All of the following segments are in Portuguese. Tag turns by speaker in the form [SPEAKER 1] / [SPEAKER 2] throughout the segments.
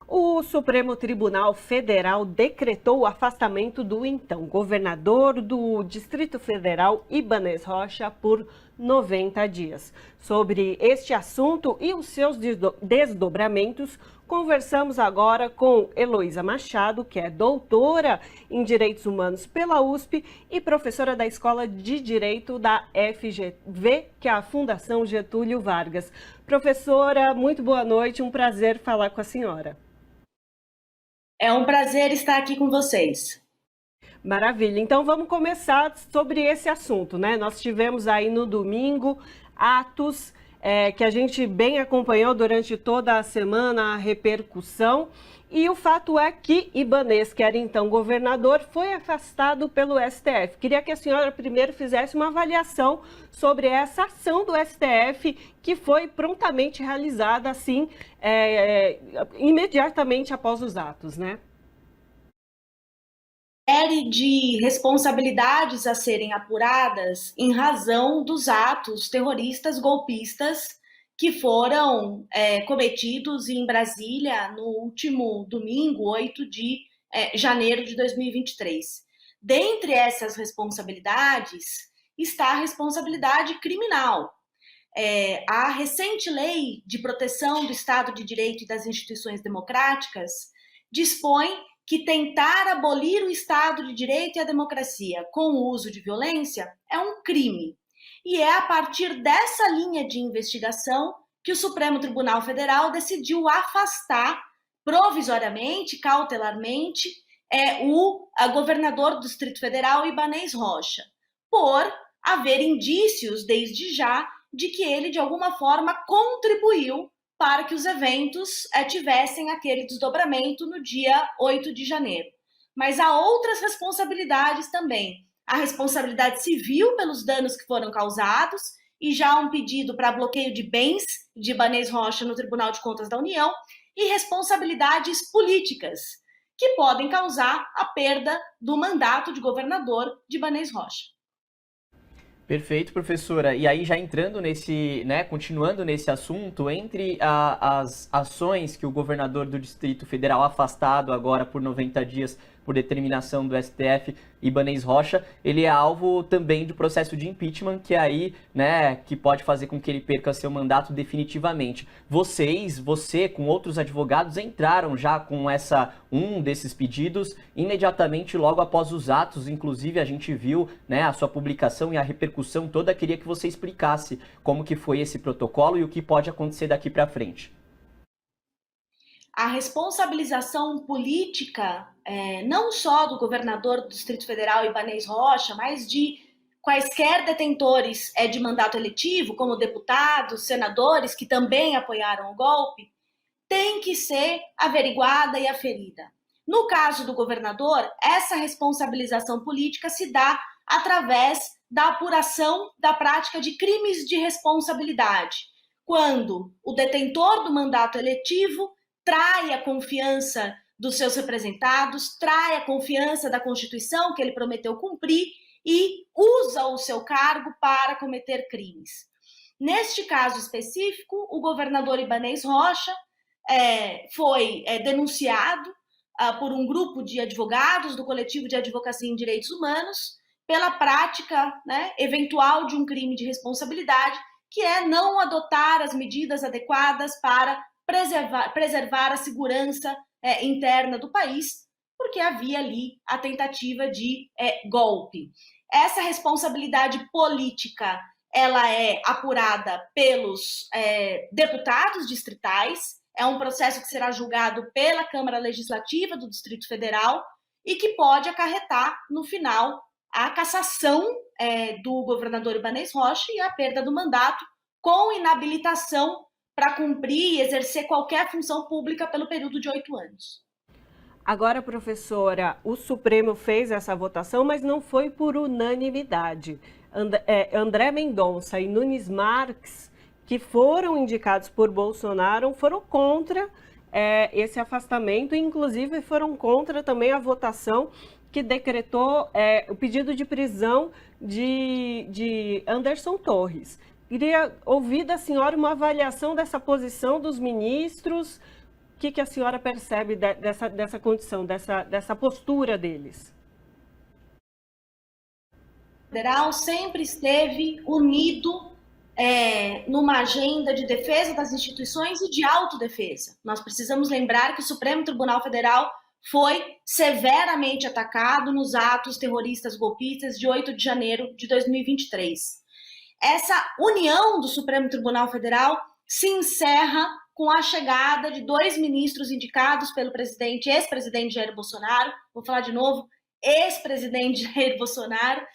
[SPEAKER 1] O Supremo Tribunal Federal decretou o afastamento do então governador do Distrito Federal, Ibanez Rocha, por 90 dias. Sobre este assunto e os seus desdobramentos, conversamos agora com Heloísa Machado, que é doutora em Direitos Humanos pela USP e professora da Escola de Direito da FGV, que é a Fundação Getúlio Vargas. Professora, muito boa noite, um prazer falar com a senhora.
[SPEAKER 2] É um prazer estar aqui com vocês.
[SPEAKER 1] Maravilha. Então vamos começar sobre esse assunto, né? Nós tivemos aí no domingo atos que a gente bem acompanhou durante toda a semana, a repercussão. E o fato é que Ibanez, que era então governador, foi afastado pelo STF. Queria que a senhora primeiro fizesse uma avaliação sobre essa ação do STF, que foi prontamente realizada, assim, imediatamente após os atos, né?
[SPEAKER 2] Série de responsabilidades a serem apuradas em razão dos atos terroristas golpistas que foram cometidos em Brasília no último domingo, 8 de janeiro de 2023. Dentre essas responsabilidades está a responsabilidade criminal. A recente lei de proteção do Estado de Direito e das instituições democráticas dispõe que tentar abolir o Estado de Direito e a democracia com o uso de violência é um crime. E é a partir dessa linha de investigação que o Supremo Tribunal Federal decidiu afastar provisoriamente, cautelarmente, o governador do Distrito Federal, Ibanez Rocha, por haver indícios, desde já, de que ele, de alguma forma, contribuiu para que os eventos tivessem aquele desdobramento no dia 8 de janeiro. Mas há outras responsabilidades também. A responsabilidade civil pelos danos que foram causados, e já há um pedido para bloqueio de bens de Ibanez Rocha no Tribunal de Contas da União, e responsabilidades políticas, que podem causar a perda do mandato de governador de Ibanez Rocha.
[SPEAKER 3] Perfeito, professora. E aí, já entrando nesse, né, continuando nesse assunto, entre as ações que o governador do Distrito Federal, afastado agora por 90 dias por determinação do STF, Ibanez Rocha, ele é alvo também do processo de impeachment, que aí, né, que pode fazer com que ele perca seu mandato definitivamente. Você, com outros advogados, entraram já com um desses pedidos imediatamente logo após os atos. Inclusive, a gente viu, né, a sua publicação e a repercussão toda. Queria que você explicasse como que foi esse protocolo e o que pode acontecer daqui para frente.
[SPEAKER 2] A responsabilização política, não só do governador do Distrito Federal, Ibanez Rocha, mas de quaisquer detentores de mandato eletivo, como deputados, senadores, que também apoiaram o golpe, tem que ser averiguada e aferida. No caso do governador, essa responsabilização política se dá através da apuração da prática de crimes de responsabilidade, quando o detentor do mandato eletivo trai a confiança dos seus representados, trai a confiança da Constituição que ele prometeu cumprir e usa o seu cargo para cometer crimes. Neste caso específico, o governador Ibanez Rocha foi denunciado por um grupo de advogados do Coletivo de Advocacia em Direitos Humanos pela prática, né, eventual de um crime de responsabilidade, que é não adotar as medidas adequadas para preservar a segurança interna do país, porque havia ali a tentativa de golpe. Essa responsabilidade política, ela é apurada pelos deputados distritais, é um processo que será julgado pela Câmara Legislativa do Distrito Federal e que pode acarretar, no final, a cassação do governador Ibanez Rocha e a perda do mandato com inabilitação para cumprir e exercer qualquer função pública pelo período de 8 anos.
[SPEAKER 1] Agora, professora, o Supremo fez essa votação, mas não foi por unanimidade. André Mendonça e Nunes Marques, que foram indicados por Bolsonaro, foram contra esse afastamento e, inclusive, foram contra também a votação que decretou o pedido de prisão de Anderson Torres. Queria ouvir da senhora uma avaliação dessa posição dos ministros, que a senhora percebe dessa condição, dessa postura deles?
[SPEAKER 2] O federal sempre esteve unido numa agenda de defesa das instituições e de autodefesa. Nós precisamos lembrar que o Supremo Tribunal Federal foi severamente atacado nos atos terroristas golpistas de 8 de janeiro de 2023. Essa união do Supremo Tribunal Federal se encerra com a chegada de 2 ministros indicados pelo ex-presidente Jair Bolsonaro, vou falar de novo, ex-presidente Jair Bolsonaro,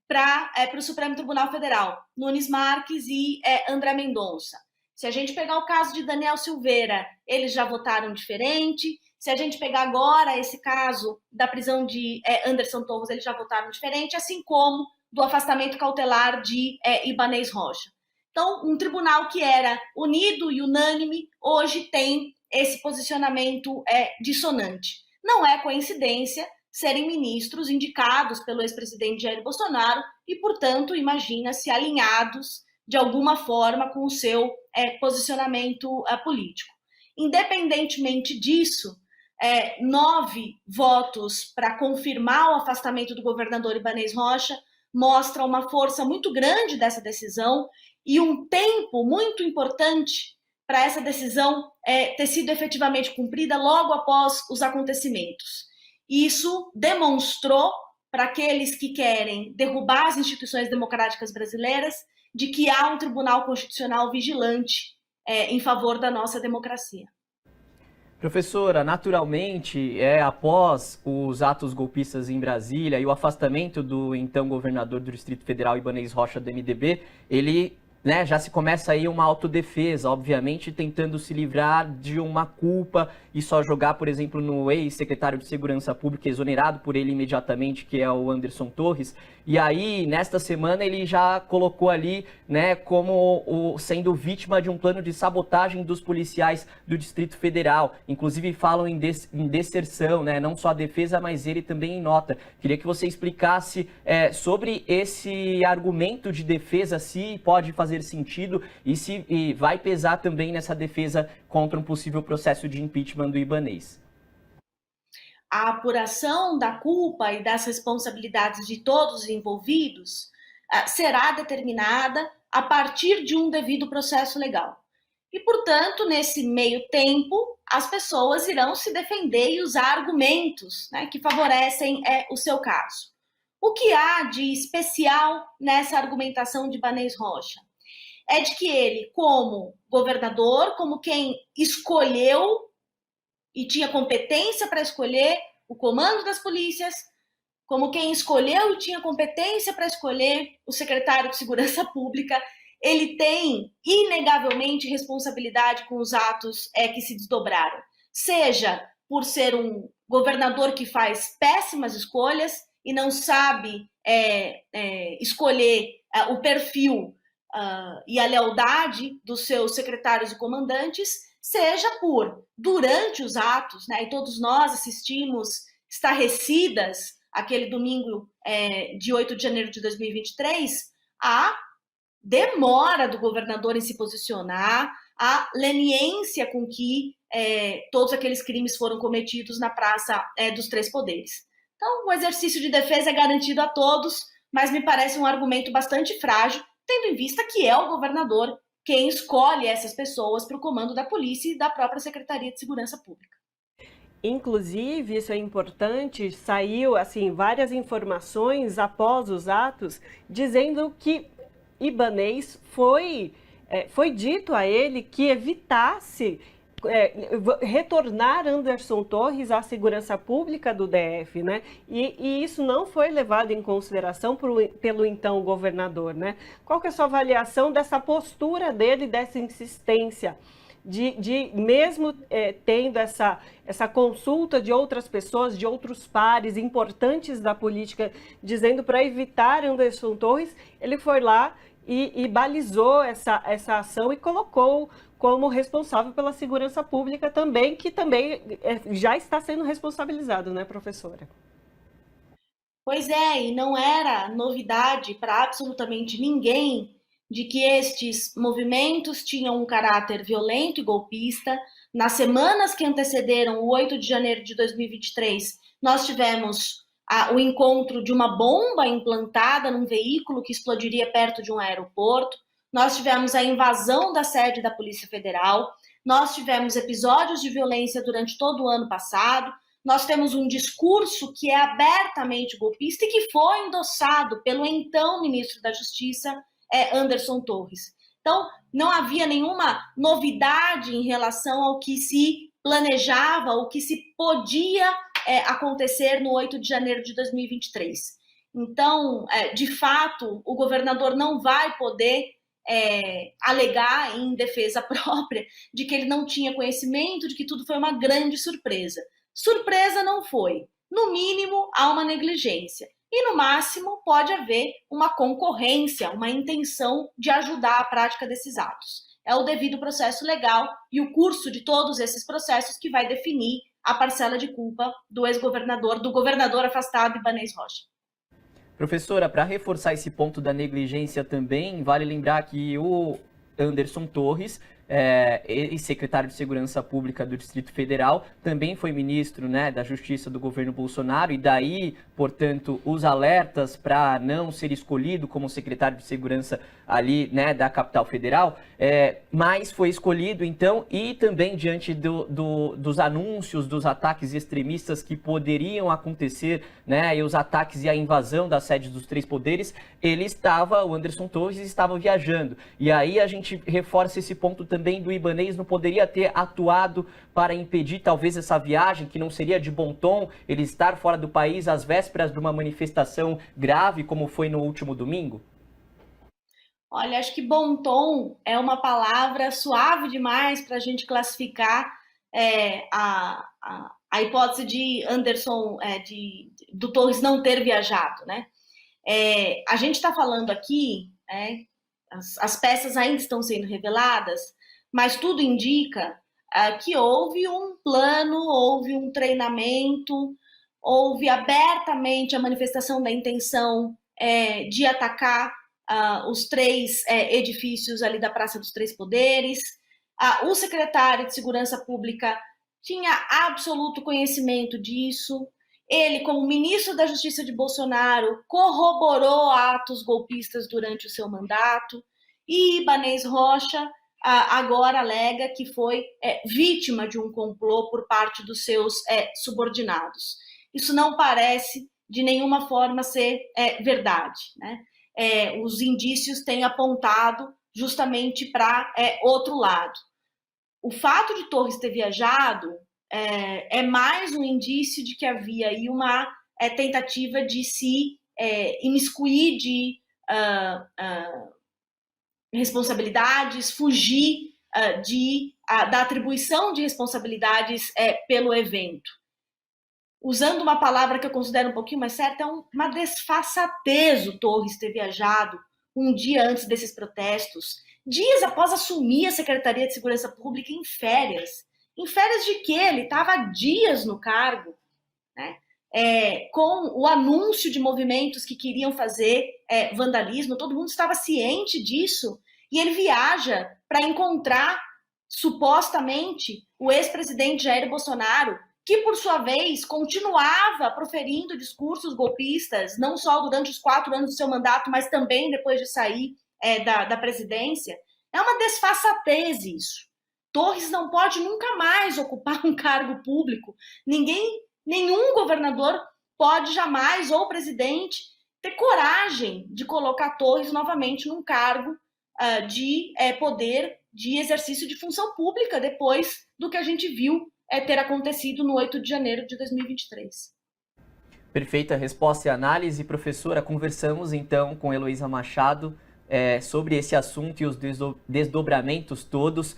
[SPEAKER 2] para o Supremo Tribunal Federal, Nunes Marques e André Mendonça. Se a gente pegar o caso de Daniel Silveira, eles já votaram diferente. Se a gente pegar agora esse caso da prisão de Anderson Torres, eles já votaram diferente, assim como do afastamento cautelar de Ibanez Rocha. Então, um tribunal que era unido e unânime, hoje tem esse posicionamento dissonante. Não é coincidência serem ministros indicados pelo ex-presidente Jair Bolsonaro e, portanto, imagina-se alinhados de alguma forma com o seu posicionamento político. Independentemente disso, 9 votos para confirmar o afastamento do governador Ibanez Rocha mostra uma força muito grande dessa decisão e um tempo muito importante para essa decisão ter sido efetivamente cumprida logo após os acontecimentos. Isso demonstrou para aqueles que querem derrubar as instituições democráticas brasileiras de que há um Tribunal Constitucional vigilante em favor da nossa democracia.
[SPEAKER 3] Professora, naturalmente, após os atos golpistas em Brasília e o afastamento do então governador do Distrito Federal, Ibanez Rocha, do MDB, ele já se começa aí uma autodefesa, obviamente tentando se livrar de uma culpa e só jogar, por exemplo, no ex-secretário de Segurança Pública, exonerado por ele imediatamente, que é o Anderson Torres. E aí, nesta semana, ele já colocou ali, como sendo vítima de um plano de sabotagem dos policiais do Distrito Federal. Inclusive falam em deserção, não só a defesa, mas ele também em nota. Queria que você explicasse sobre esse argumento de defesa, se pode fazer sentido e se vai pesar também nessa defesa contra um possível processo de impeachment do Ibanez.
[SPEAKER 2] A apuração da culpa e das responsabilidades de todos os envolvidos será determinada a partir de um devido processo legal. E, portanto, nesse meio tempo, as pessoas irão se defender e usar argumentos que favorecem o seu caso. O que há de especial nessa argumentação de Ibanez Rocha? É de que ele, como governador, como quem escolheu e tinha competência para escolher o comando das polícias, como quem escolheu e tinha competência para escolher o secretário de Segurança Pública, ele tem, inegavelmente, responsabilidade com os atos que se desdobraram. Seja por ser um governador que faz péssimas escolhas e não sabe escolher o perfil e a lealdade dos seus secretários e comandantes, seja por, durante os atos, e todos nós assistimos estarrecidas aquele domingo de 8 de janeiro de 2023, a demora do governador em se posicionar, a leniência com que todos aqueles crimes foram cometidos na Praça dos Três Poderes. Então, o exercício de defesa é garantido a todos, mas me parece um argumento bastante frágil, tendo em vista que é o governador quem escolhe essas pessoas para o comando da polícia e da própria Secretaria de Segurança Pública.
[SPEAKER 1] Inclusive, isso é importante, saiu várias informações após os atos, dizendo que Ibanez foi dito a ele que evitasse retornar Anderson Torres à segurança pública do DF, E isso não foi levado em consideração pelo então governador, Qual que é a sua avaliação dessa postura dele, dessa insistência de mesmo tendo essa consulta de outras pessoas, de outros pares importantes da política, dizendo para evitar Anderson Torres, ele foi lá e balizou essa ação e colocou como responsável pela segurança pública também, que também já está sendo responsabilizado, professora?
[SPEAKER 2] Pois é, e não era novidade para absolutamente ninguém de que estes movimentos tinham um caráter violento e golpista, nas semanas que antecederam o 8 de janeiro de 2023, nós tivemos o encontro de uma bomba implantada num veículo que explodiria perto de um aeroporto, nós tivemos a invasão da sede da Polícia Federal, nós tivemos episódios de violência durante todo o ano passado, nós temos um discurso que é abertamente golpista e que foi endossado pelo então ministro da Justiça, Anderson Torres. Então, não havia nenhuma novidade em relação ao que se planejava, o que se podia acontecer no 8 de janeiro de 2023. Então, de fato, o governador não vai poder alegar em defesa própria de que ele não tinha conhecimento, de que tudo foi uma grande surpresa. Surpresa não foi. No mínimo, há uma negligência. E, no máximo, pode haver uma concorrência, uma intenção de ajudar a prática desses atos. É o devido processo legal e o curso de todos esses processos que vai definir a parcela de culpa do ex-governador, do governador afastado Ibanez Rocha.
[SPEAKER 3] Professora, para reforçar esse ponto da negligência também, vale lembrar que o Anderson Torres, ex-secretário de Segurança Pública do Distrito Federal, também foi ministro, né, da Justiça do governo Bolsonaro, e daí, portanto, os alertas para não ser escolhido como secretário de Segurança ali, né, da capital federal, mas foi escolhido, então, e também diante dos anúncios dos ataques extremistas que poderiam acontecer, né, e os ataques e a invasão das sedes dos três poderes, o Anderson Torres estava viajando. E aí a gente reforça esse ponto também do Ibanez, não poderia ter atuado para impedir talvez essa viagem, que não seria de bom tom ele estar fora do país às vésperas de uma manifestação grave, como foi no último domingo?
[SPEAKER 2] Olha, acho que bom tom é uma palavra suave demais para a gente classificar a hipótese de Anderson, do Torres não ter viajado, né? A gente está falando aqui, as peças ainda estão sendo reveladas, mas tudo indica que houve um plano, houve um treinamento, houve abertamente a manifestação da intenção de atacar os três edifícios ali da Praça dos Três Poderes. O secretário de Segurança Pública tinha absoluto conhecimento disso. Ele, como ministro da Justiça de Bolsonaro, corroborou atos golpistas durante o seu mandato. E Ibanez Rocha agora alega que foi vítima de um complô por parte dos seus subordinados. Isso não parece de nenhuma forma ser verdade, né? Os indícios têm apontado justamente para outro lado. O fato de Torres ter viajado é mais um indício de que havia aí uma tentativa de se imiscuir de responsabilidades, fugir da atribuição de responsabilidades pelo evento. Usando uma palavra que eu considero um pouquinho mais certa, é uma desfaçatez o Torres ter viajado um dia antes desses protestos, dias após assumir a Secretaria de Segurança Pública em férias. Em férias de quê? Ele estava há dias no cargo, né? Com o anúncio de movimentos que queriam fazer vandalismo, todo mundo estava ciente disso, e ele viaja para encontrar, supostamente, o ex-presidente Jair Bolsonaro, que, por sua vez, continuava proferindo discursos golpistas, não só durante os 4 anos do seu mandato, mas também depois de sair da presidência. É uma desfaçatez isso. Torres não pode nunca mais ocupar um cargo público. Nenhum governador pode jamais, ou presidente, ter coragem de colocar Torres novamente num cargo de poder, de exercício de função pública, depois do que a gente viu ter acontecido no 8 de janeiro de 2023.
[SPEAKER 3] Perfeita resposta e análise, professora. Conversamos então com Heloísa Machado sobre esse assunto e os desdobramentos todos.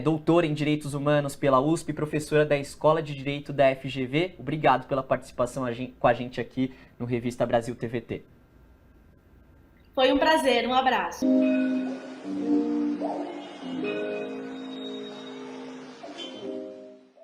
[SPEAKER 3] Doutora em Direitos Humanos pela USP, professora da Escola de Direito da FGV. Obrigado pela participação com a gente aqui no Revista Brasil TVT.
[SPEAKER 2] Foi um prazer, um abraço.